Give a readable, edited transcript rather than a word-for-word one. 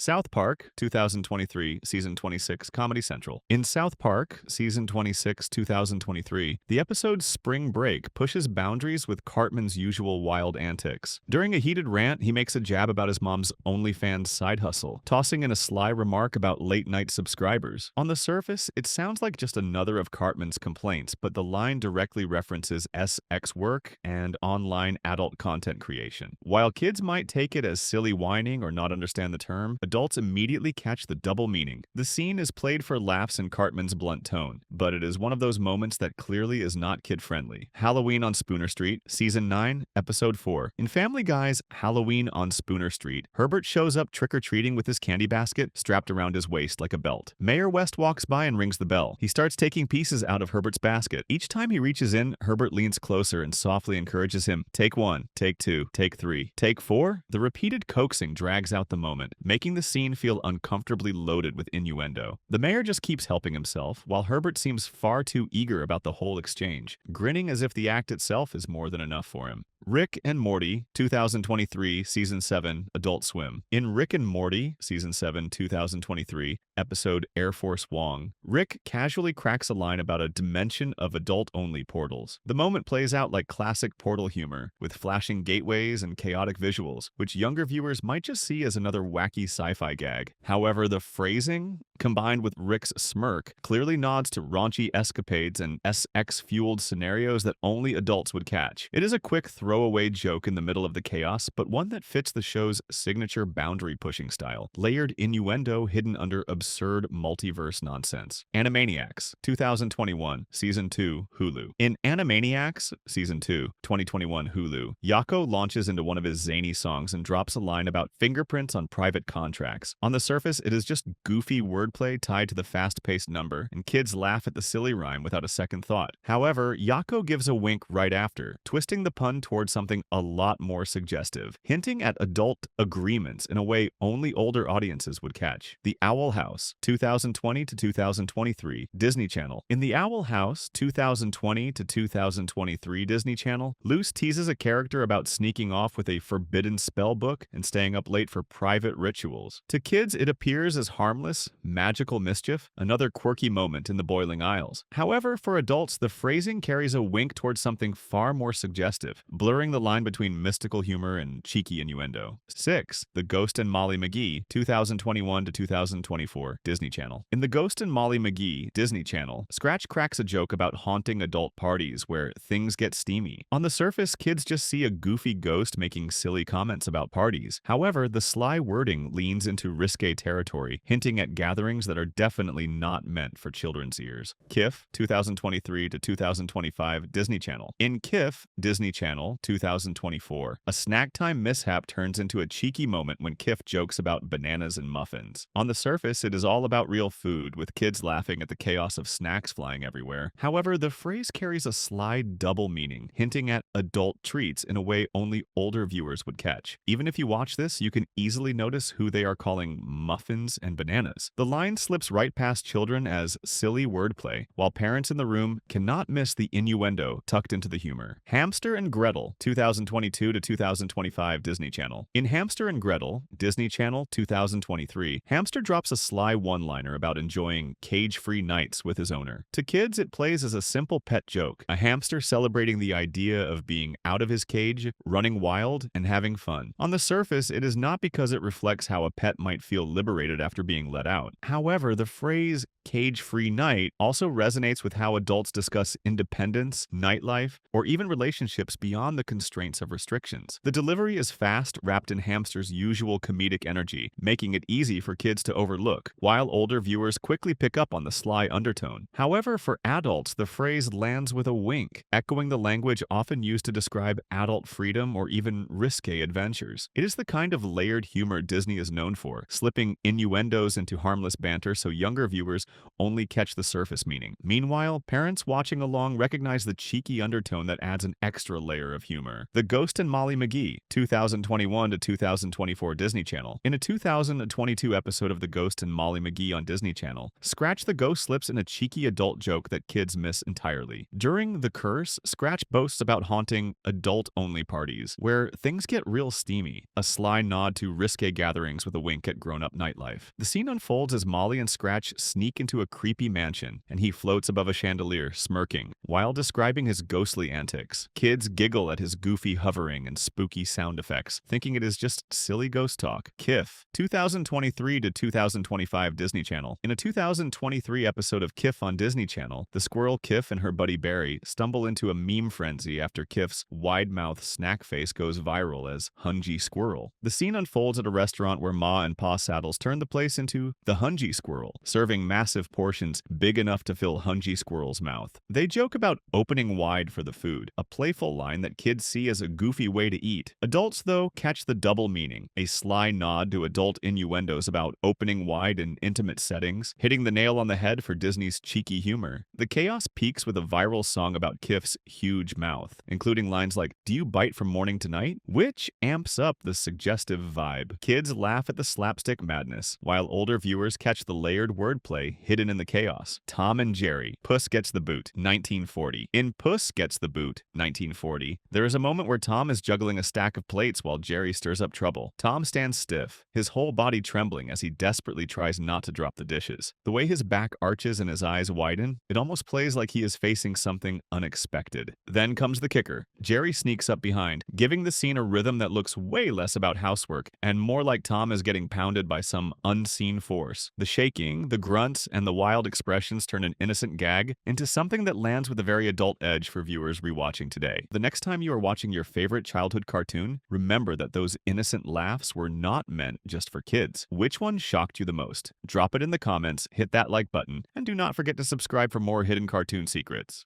South Park, 2023, Season 26, Comedy Central. In South Park, Season 26, 2023, the episode Spring Break pushes boundaries with Cartman's usual wild antics. During a heated rant, he makes a jab about his mom's OnlyFans side hustle, tossing in a sly remark about late-night subscribers. On the surface, it sounds like just another of Cartman's complaints, but the line directly references SX work and online adult content creation. While kids might take it as silly whining or not understand the term, adults immediately catch the double meaning. The scene is played for laughs in Cartman's blunt tone, but it is one of those moments that clearly is not kid-friendly. Halloween on Spooner Street, Season 9, Episode 4. In Family Guy's Halloween on Spooner Street, Herbert shows up trick-or-treating with his candy basket strapped around his waist like a belt. Mayor West walks by and rings the bell. He starts taking pieces out of Herbert's basket. Each time he reaches in, Herbert leans closer and softly encourages him, "Take one, take two, take three, take four." The repeated coaxing drags out the moment, making the scene feel uncomfortably loaded with innuendo. The mayor just keeps helping himself, while Herbert seems far too eager about the whole exchange, grinning as if the act itself is more than enough for him. Rick and Morty, 2023, Season 7, Adult Swim. In Rick and Morty, Season 7, 2023, episode Air Force Wong, Rick casually cracks a line about a dimension of adult-only portals. The moment plays out like classic Portal humor, with flashing gateways and chaotic visuals, which younger viewers might just see as another wacky sci-fi gag. However, the phrasing, combined with Rick's smirk, clearly nods to raunchy escapades and SX-fueled scenarios that only adults would catch. It is a quick throwaway joke in the middle of the chaos, but one that fits the show's signature boundary-pushing style, layered innuendo hidden under absurd multiverse nonsense. Animaniacs, 2021, Season 2, Hulu. In Animaniacs, Season 2, 2021, Hulu, Yakko launches into one of his zany songs and drops a line about fingerprints on private contracts. On the surface, it is just goofy wordplay tied to the fast-paced number, and kids laugh at the silly rhyme without a second thought. However, Yakko gives a wink right after, twisting the pun towards something a lot more suggestive, hinting at adult agreements in a way only older audiences would catch. The Owl House, 2020 to 2023, Disney Channel. In The Owl House, 2020 to 2023 Disney Channel, Luce teases a character about sneaking off with a forbidden spell book and staying up late for private rituals. To kids, it appears as harmless, magical mischief, another quirky moment in the Boiling Isles. However, for adults, the phrasing carries a wink towards something far more suggestive, blurring the line between mystical humor and cheeky innuendo. 6. The Ghost and Molly McGee, 2021 to 2024, Disney Channel. In The Ghost and Molly McGee, Disney Channel, Scratch cracks a joke about haunting adult parties where things get steamy. On the surface, kids just see a goofy ghost making silly comments about parties. However, the sly wording leans into risque territory, hinting at gatherings that are definitely not meant for children's ears. KIF, 2023 to 2025, Disney Channel. In KIF, Disney Channel, 2024, a snack time mishap turns into a cheeky moment when Kif jokes about bananas and muffins. On the surface, it is all about real food, with kids laughing at the chaos of snacks flying everywhere. However, the phrase carries a sly double meaning, hinting at adult treats in a way only older viewers would catch. Even if you watch this, you can easily notice who they are calling muffins and bananas. The line slips right past children as silly wordplay, while parents in the room cannot miss the innuendo tucked into the humor. Hamster and Gretel, 2022 to 2025, Disney Channel. In Hamster and Gretel, Disney Channel, 2023, Hamster drops a sly one-liner about enjoying cage-free nights with his owner. To kids, it plays as a simple pet joke, a hamster celebrating the idea of being out of his cage, running wild, and having fun. On the surface, it is not because it reflects how a pet might feel liberated after being let out. However, the phrase cage-free night also resonates with how adults discuss independence, nightlife, or even relationships beyond the constraints of restrictions. The delivery is fast, wrapped in Hamster's usual comedic energy, making it easy for kids to overlook, while older viewers quickly pick up on the sly undertone. However, for adults, the phrase lands with a wink, echoing the language often used to describe adult freedom or even risque adventures. It is the kind of layered humor Disney is known for, slipping innuendos into harmless ridiculous banter so younger viewers only catch the surface meaning. Meanwhile, parents watching along recognize the cheeky undertone that adds an extra layer of humor. The Ghost and Molly McGee, 2021 to 2024 Disney Channel. In a 2022 episode of The Ghost and Molly McGee on Disney Channel, Scratch the Ghost slips in a cheeky adult joke that kids miss entirely. During The Curse, Scratch boasts about haunting adult-only parties, where things get real steamy, a sly nod to risque gatherings with a wink at grown-up nightlife. The scene unfolds as Molly and Scratch sneak into a creepy mansion, and he floats above a chandelier, smirking, while describing his ghostly antics. Kids giggle at his goofy hovering and spooky sound effects, thinking it is just silly ghost talk. Kif, 2023 to 2025 Disney Channel. In a 2023 episode of Kif on Disney Channel, the squirrel Kif and her buddy Barry stumble into a meme frenzy after Kif's wide-mouth snack face goes viral as Hungy Squirrel. The scene unfolds at a restaurant where Ma and Pa Saddles turn the place into the Hungy Squirrel, serving massive portions big enough to fill Hungy Squirrel's mouth. They joke about opening wide for the food, a playful line that kids see as a goofy way to eat. Adults, though, catch the double meaning, a sly nod to adult innuendos about opening wide in intimate settings, hitting the nail on the head for Disney's cheeky humor. The chaos peaks with a viral song about Kif's huge mouth, including lines like, "Do you bite from morning to night?" which amps up the suggestive vibe. Kids laugh at the slapstick madness, while older viewers catch the layered wordplay hidden in the chaos. Tom and Jerry, Puss Gets the Boot, 1940. In Puss Gets the Boot, 1940, there is a moment where Tom is juggling a stack of plates while Jerry stirs up trouble. Tom stands stiff, his whole body trembling as he desperately tries not to drop the dishes. The way his back arches and his eyes widen, it almost plays like he is facing something unexpected. Then comes the kicker. Jerry sneaks up behind, giving the scene a rhythm that looks way less about housework and more like Tom is getting pounded by some unseen force. The shaking, the grunts, and the wild expressions turn an innocent gag into something that lands with a very adult edge for viewers rewatching today. The next time you are watching your favorite childhood cartoon, remember that those innocent laughs were not meant just for kids. Which one shocked you the most? Drop it in the comments, hit that like button, and do not forget to subscribe for more hidden cartoon secrets.